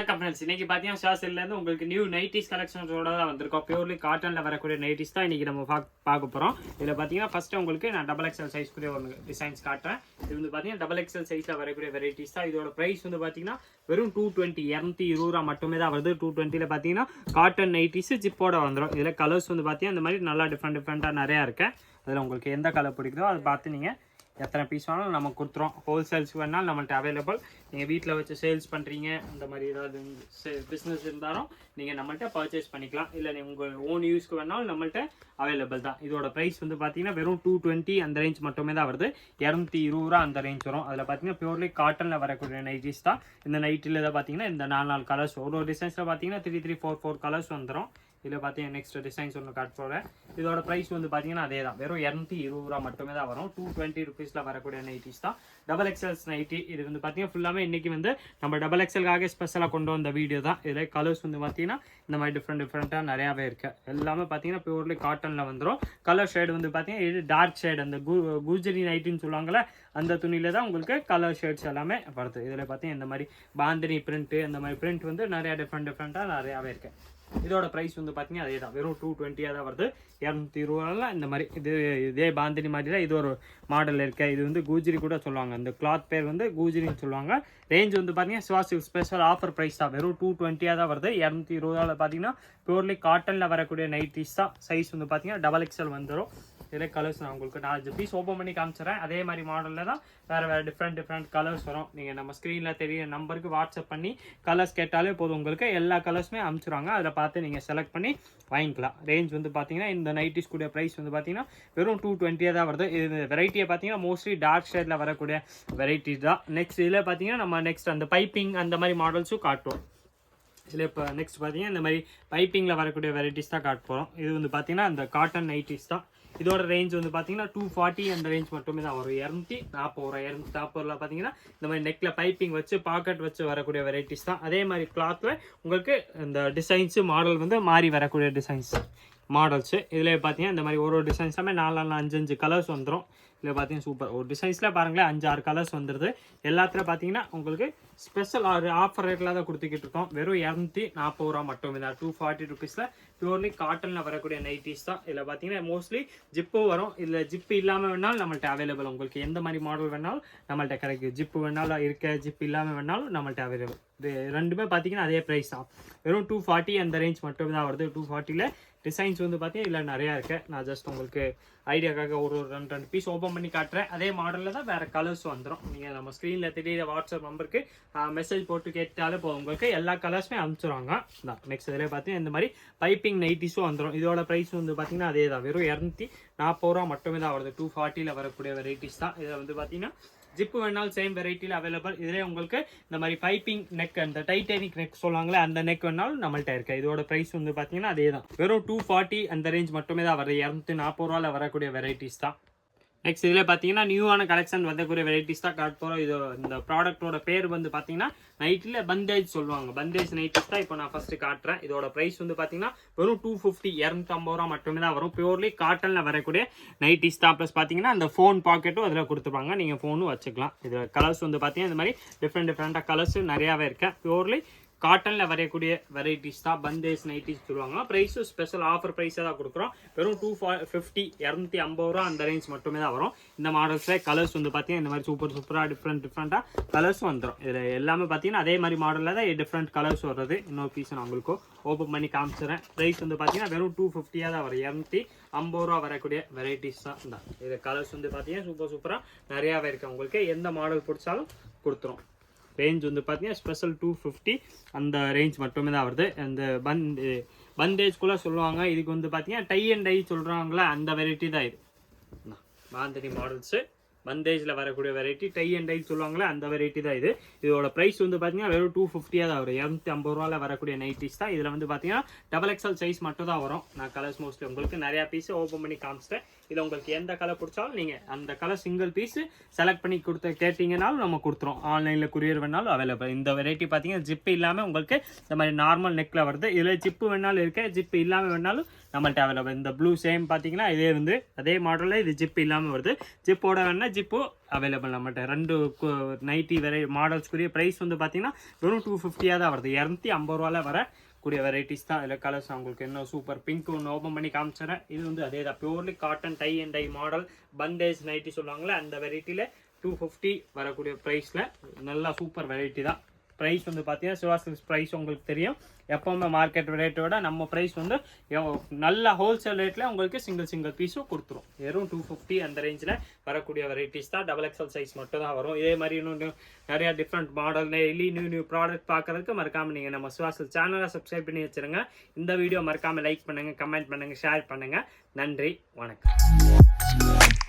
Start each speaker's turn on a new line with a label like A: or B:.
A: வணக்கம் ஃப்ரெண்ட்ஸ், இன்னைக்கு பார்த்தீங்கன்னா ஷாசில்லேருந்து உங்களுக்கு நியூ நைட்டிஸ் கலெக்ஷன்ஸோட தான் வந்திருக்கோம். பியூர்லி காட்டனில் வரக்கூடிய நைட்டிஸ் தான் இன்றைக்கி நம்ம பார்க்க போகிறோம். இதில் பார்த்தீங்கன்னா ஃபஸ்ட்டு உங்களுக்கு நான் டபுள் எக்ஸல் சைஸ்க்குரிய ஒரு டிசைன்ஸ் காட்டுறேன். இது வந்து பார்த்தீங்கன்னா டபுள் எக்ஸல் சைஸில் வரக்கூடிய வெரைட்டிஸ் தான். இதோட ப்ரைஸ் வந்து பார்த்தீங்கன்னா வெறும் 220 220 மட்டுமே தான் வருது. 220 பார்த்தீங்கன்னா காட்டன் நைட்டிஸ் ஜிப்போட வந்துடும். இதில் கலர்ஸ் வந்து பார்த்தீங்கன்னா இந்த மாதிரி நல்லா டிஃப்ரெண்ட்டாக நிறையா இருக்குது. அதில் உங்களுக்கு எந்த கலர் பிடிக்குதோ அதை பார்த்து நீங்கள் எத்தனை பீஸ் வேணாலும் நம்ம கொடுத்துறோம். ஹோல்சேல்ஸ் வேணாலும் நம்மள்ட்ட அவைலபிள். நீங்கள் வீட்டில் வச்சு சேல்ஸ் பண்ணுறீங்க, அந்த மாதிரி ஏதாவது பிஸ்னஸ் இருந்தாலும் நீங்கள் நம்மள்ட்ட பர்ச்சேஸ் பண்ணிக்கலாம். இல்லை உங்கள் ஓன் யூஸ்க்கு வேணாலும் நம்மள்ட்ட அவைலபிள் தான். இதோட ப்ரைஸ் வந்து பார்த்தீங்கன்னா வெறும் 220 அந்த ரேஞ்ச் மட்டுமே தான் வருது. 220 அந்த ரேஞ்ச் வரும். அதில் பார்த்தீங்கன்னா பியூர்லி காட்டனில் வரக்கூடிய நைட்டிஸ் தான். இந்த நைட்டில் இதை பார்த்தீங்கன்னா இந்த 4 கலர்ஸ், ஒரு டிசைன்ஸில் பார்த்தீங்கன்னா 3 4 கலர்ஸ் வந்துடும். இதில் பார்த்தீங்கன்னா நெக்ஸ்ட் டிசைன்ஸ் ஒன்று காட்ட போகிறேன். இதோட ப்ரைஸ் வந்து பார்த்தீங்கன்னா அதே தான், வெறும் 220 மட்டுமே தான் வரும். 220 ருபீஸில் வரக்கூடிய நைட்டிஸ் தான். டபுள் எக்ஸல்ஸ் நைட்டி இது வந்து பார்த்தீங்கன்னா ஃபுல்லாமே இன்றைக்கி வந்து நம்ம டபுள் எக்ஸலுக்காக ஸ்பெஷலாக கொண்டு வந்த வீடியோ தான். இதில் கலர்ஸ் வந்து பார்த்தீங்கன்னா இந்த மாதிரி டிஃப்ரெண்ட்டாக நிறையாவே இருக்குது. எல்லாமே பார்த்தீங்கன்னா பியூர்லி காட்டனில் வந்துடும். கலர் ஷேடு வந்து பார்த்தீங்கன்னா இது டார்க் ஷேடு, அந்த குஜரி நைட்டின்னு சொல்லுவாங்கள்ல, அந்த துணியில் தான் உங்களுக்கு கலர் ஷேட்ஸ் எல்லாமே வருது. இதில் பார்த்தீங்கன்னா இந்த மாதிரி பாந்தினி பிரிண்ட்டு, அந்த மாதிரி பிரிண்ட் வந்து நிறையா டிஃப்ரெண்ட்டாக நிறையாவே இருக்குது. இதோட ப்ரைஸ் வந்து பார்த்தீங்கன்னா அதே தான், வெறும் 220 தான் வருது. 220 இந்த மாதிரி இதே பாந்தினி மாதிரி தான் இது ஒரு மாடல் இருக்கு. இது வந்து கூஜிரி கூட சொல்லுவாங்க. இந்த கிளாத் பேர் வந்து கூஜிரின்னு சொல்லுவாங்க. ரேஞ்ச் வந்து பார்த்தீங்கன்னா சிவாசி ஸ்பெஷல் ஆஃபர் ப்ரைஸ் தான், வெறும் 220 தான் வருது. 220 பார்த்தீங்கன்னா பியூர்லி காட்டனில் வரக்கூடிய நைட்டிஸ் தான். சைஸ் வந்து பார்த்தீங்கன்னா டபுள் எக்ஸல் வந்துடும். இதில் கலர்ஸ் நான் உங்களுக்கு 4 பீஸ் ஓப்பன் பண்ணி காமிச்சிடறேன். அதே மாதிரி மாடலில் தான் வேறு டிஃப்ரெண்ட் கலர்ஸ் வரும். நீங்கள் நம்ம ஸ்க்ரீனில் தெரிய நம்பருக்கு வாட்ஸ்அப் பண்ணி கலர்ஸ் கேட்டாலே போதும், உங்களுக்கு எல்லா கலர்ஸுமே அனுப்பிச்சிடுவாங்க. அதில் பார்த்து நீங்கள் செலக்ட் பண்ணி வாங்கிக்கலாம். ரேஞ்ச் வந்து பார்த்தீங்கன்னா இந்த நைட்டிஸ் கூடிய ப்ரைஸ் வந்து பார்த்தீங்கன்னா வெறும் 220 தான் வருது. இது வெரைட்டியை பார்த்தீங்கன்னா மோஸ்ட்லி டார்க் ஷேடில் வரக்கூடிய வெரைட்டிஸ் தான். நெக்ஸ்ட் இதில் பார்த்தீங்கன்னா நம்ம நெக்ஸ்ட் அந்த பைப்பிங் அந்த மாதிரி மாடல்ஸும் காட்டுவோம். இதில் இப்போ நெக்ஸ்ட் பார்த்தீங்கன்னா இந்த மாதிரி பைப்பிங்கில் வரக்கூடிய வெரைட்டிஸ் தான் காட்ட போகிறோம். இது வந்து பார்த்தீங்கன்னா அந்த காட்டன் நைட்டிஸ் தான். இதோட ரேஞ்ச் வந்து பார்த்தீங்கன்னா 240 அந்த ரேஞ்ச் மட்டுமே தான் வரும். 240 240 பார்த்தீங்கன்னா இந்த மாதிரி நெக்கில் பைப்பிங் வச்சு பாக்கெட் வச்சு வரக்கூடிய வெரைட்டிஸ் தான். அதே மாதிரி கிளாத்தில் உங்களுக்கு இந்த டிசைன்ஸு மாடல் வந்து மாறி வரக்கூடிய டிசைன்ஸ் மாடல்ஸு. இதில் பார்த்தீங்கன்னா இந்த மாதிரி ஒரு டிசைன்ஸாமே 4 5 கலர்ஸ் வந்துடும். இதில் பார்த்தீங்கன்னா சூப்பர் ஒரு டிசைன்ஸில் பாருங்களேன் 5 கலர்ஸ் வந்துடுது. எல்லாத்துல பார்த்தீங்கன்னா உங்களுக்கு ஸ்பெஷல் ஆஃபர் ரேட்டில் தான் கொடுத்துக்கிட்டு இருக்கோம். வெறும் 240 மட்டுமே தான். 240 ருபீஸில் பியூர்லி காட்டனில் வரக்கூடிய நைட்டிஸ் தான். இதில் பார்த்தீங்கன்னா மோஸ்ட்லி ஜிப்பு வரும். இதில் ஜிப்பு இல்லாமல் வேணாலும் நம்மள்ட்ட அவைலபிள். உங்களுக்கு எந்த மாதிரி மாடல் வேணாலும் நம்மள்ட்ட கிடைக்கும். ஜிப்பு வேணாலும் இருக்க, ஜிப்பு இல்லாமல் வேணாலும் நம்மள்ட்ட அவைலபிள். இது ரெண்டுமே பார்த்தீங்கன்னா அதே ப்ரைஸ் தான், வெறும் 240 அந்த ரேஞ்ச் மட்டுமே தான் வருது. 240ல் டிசைன்ஸ் வந்து பார்த்தீங்கன்னா இதில் நிறையா இருக்குது. நான் ஜஸ்ட் உங்களுக்கு ஐடியாக்காக ஒரு 2 பீஸ் ஓப்பன் பண்ணி காட்டுறேன். அதே மாடலில் தான் வேறு கலர்ஸ் வந்துடும். நீங்கள் நம்ம ஸ்க்ரீனில் தெரியுற வாட்ஸ்அப் நம்பருக்கு மெசேஜ் போட்டு கேட்டாலே போதும், உங்களுக்கு எல்லா கலர்ஸுமே அனுப்பிச்சிடுவாங்க. நெக்ஸ்ட் இதில் பார்த்தீங்கன்னா இந்த மாதிரி பைப்பிங் நைட்டிஸும் வந்துடும். இதோட ப்ரைஸ் வந்து பார்த்தீங்கன்னா அதே தான், வெறும் 240 மட்டுமே தான் வருது. 240ல் வரக்கூடிய வெரைட்டிஸ் தான். இதில் வந்து பார்த்தீங்கன்னா ஜிப்பு வேணாலும் சேம் வெரைட்டியில் அவைலபிள். இதிலே உங்களுக்கு இந்த மாதிரி பைப்பிங் நெக், அந்த டைட்டானிக் நெக் சொல்லுவாங்களே அந்த நெக் வேணாலும் நம்மள்ட்ட இருக்கு. இதோட ப்ரைஸ் வந்து பார்த்தீங்கன்னா அதே தான், வெறும் 240 அந்த ரேஞ்ச் மட்டுமே தான் வருது. 240 வரக்கூடிய வெரைட்டிஸ் தான். நெக்ஸ்ட் இதில் பார்த்தீங்கன்னா நியூவான கலெக்ஷன் வரக்கூடிய வெரைட்டிஸ் தான் காட்ட போகிறோம். இது இந்த ப்ராடக்ட்டோட பேர் வந்து பார்த்தீங்கன்னா நைட்டில் பந்தேஜ் சொல்லுவாங்க. பந்தேஜ் நைட்டிஸ் தான் இப்போ நான் ஃபஸ்ட்டு காட்டுறேன். இதோட ப்ரைஸ் வந்து பார்த்தீங்கன்னா வெறும் 250 250 மட்டுமே தான் வரும். பியூர்லி காட்டனில் வரக்கூடிய நைட்டிஸ் தான். ப்ளஸ் பார்த்தீங்கன்னா அந்த ஃபோன் பாக்கெட்டும் அதில் கொடுத்துருப்பாங்க, நீங்கள் ஃபோனும் வச்சுக்கலாம். இது கலர்ஸ் வந்து பார்த்தீங்கன்னா இந்த மாதிரி டிஃப்ரெண்ட்டாக கலர்ஸ் நிறையாவே இருக்குது. பியூர்லி காட்டனில் வரையக்கூடிய வெரைட்டிஸ் தான் பந்தேஜ் நைட்டிஸ் சொல்லுவாங்க. ப்ரைஸும் ஸ்பெஷல் ஆஃபர் ப்ரைஸாக தான் கொடுக்குறோம். வெறும் 250 250 அந்த ரேஞ்ச் மட்டுமே தான் வரும். இந்த மாடல்ஸில் கலர்ஸ் வந்து பார்த்தீங்கன்னா இந்த மாதிரி சூப்பராக டிஃப்ரெண்ட்டாக கலர்ஸ் வந்துடும். இதில் எல்லாமே பார்த்தீங்கன்னா அதே மாதிரி மாடலில் தான் டிஃப்ரெண்ட் கலர்ஸ் வருது. இன்னொரு பீஸ் நான் உங்களுக்கு ஓப்பன் பண்ணி காமிச்சிடுறேன். ப்ரைஸ் வந்து பார்த்தீங்கன்னா வெறும் 250 தான் வரும். 250 வரக்கூடிய வெரைட்டிஸ் தான். இந்த இது கலர்ஸ் வந்து பார்த்தீங்கன்னா சூப்பராக நிறையாவே இருக்குது. உங்களுக்கு எந்த மாடல் பிடிச்சாலும் கொடுத்துரும். ரேஞ்ச் வந்து பார்த்தீங்கன்னா ஸ்பெஷல் 250 அந்த ரேஞ்ச் மட்டுமே தான் வருது. அந்த பந்தேஜ்குள்ளே சொல்லுவாங்க. இதுக்கு வந்து பார்த்தீங்கன்னா டை அண்ட் டை சொல்கிறாங்களா அந்த வெரைட்டி தான் இது. பாந்தினி மாடல்ஸு பந்தேஜில் வரக்கூடிய வெரைட்டி, டை அண்ட் டை சொல்லுவாங்களே அந்த வெரைட்டி தான் இது. இதோட ப்ரைஸ் வந்து பார்த்தீங்கன்னா வெறும் 250 தான் வரும். 250 வரக்கூடிய நைட்டிஸ் தான். இதில் வந்து பார்த்தீங்கன்னா டபுள் எக்ஸல் சைஸ் மட்டும் தான் வரும். நான் கலர்ஸ் மோஸ்ட்லி உங்களுக்கு நிறையா பீஸ் ஓப்பன் பண்ணி காமிச்சிட்டேன். இதில் உங்களுக்கு எந்த கலர் பிடிச்சாலும் நீங்கள் அந்த கலர் சிங்கிள் பீஸு செலக்ட் பண்ணி கேட்டிங்கனாலும் நம்ம கொடுத்துரும். ஆன்லைனில் கொரியர் வேணாலும் அவைலபிள். இந்த வெரைட்டி பார்த்தீங்கன்னா ஜிப்பு இல்லாமல் உங்களுக்கு இந்த மாதிரி நார்மல் நெக்கில் வருது. இதில் ஜிப்பு வேணாலும் இருக்கு, ஜிப்பு இல்லாமல் வேணாலும் நம்மள்ட்ட அவைலபிள். இந்த ப்ளூ சேம் பார்த்தீங்கன்னா இதே வந்து அதே மாடலில் இது ஜிப்பு இல்லாமல் வருது. ஜிப்போட வேணால் ஜிப்பு அவைலபிள் நம்மகிட்ட. ரெண்டு நைட்டி மாடல்ஸ்க்குரிய ப்ரைஸ் வந்து பார்த்தீங்கன்னா வெறும் 250 தான் வருது. 250 ரூபாயில் வர கூடிய வெரைட்டிஸ் தான். இதில் கலர்ஸ் உங்களுக்கு என்ன சூப்பர் பிங்க் ஒன்று ஓப்பன் பண்ணி காமிச்சிடறேன். இது வந்து அதே தான் purely cotton tie and dye model bandhej nighty சொல்லுவாங்களே அந்த வெரைட்டியில் 250 வரக்கூடிய ப்ரைஸில் நல்லா சூப்பர் வெரைட்டி தான். ப்ரைஸ் வந்து பார்த்தீங்கன்னா சிவா சில்க்ஸ் ப்ரைஸ் உங்களுக்கு தெரியும், எப்போவுமே மார்க்கெட் ரேட்டோட நம்ம ப்ரைஸ் வந்து நல்ல ஹோல்சேல் ரேட்டில் உங்களுக்கு சிங்கிள் பீஸும் கொடுத்துரும். வெறும் 250 அந்த ரேஞ்சில் வரக்கூடிய வெரைட்டிஸ் தான். XXL சைஸ் மட்டும் தான் வரும். இதே மாதிரி இன்னும் நிறையா different model daily new product பார்க்கறதுக்கு மறக்காமல் நீங்கள் நம்ம சிவா சில்க்ஸ் சேனலை சப்ஸ்கிரைப் பண்ணி வச்சுருங்க. இந்த வீடியோ மறக்காமல் லைக் பண்ணுங்கள், கமெண்ட் பண்ணுங்கள், ஷேர் பண்ணுங்கள். நன்றி, வணக்கம்.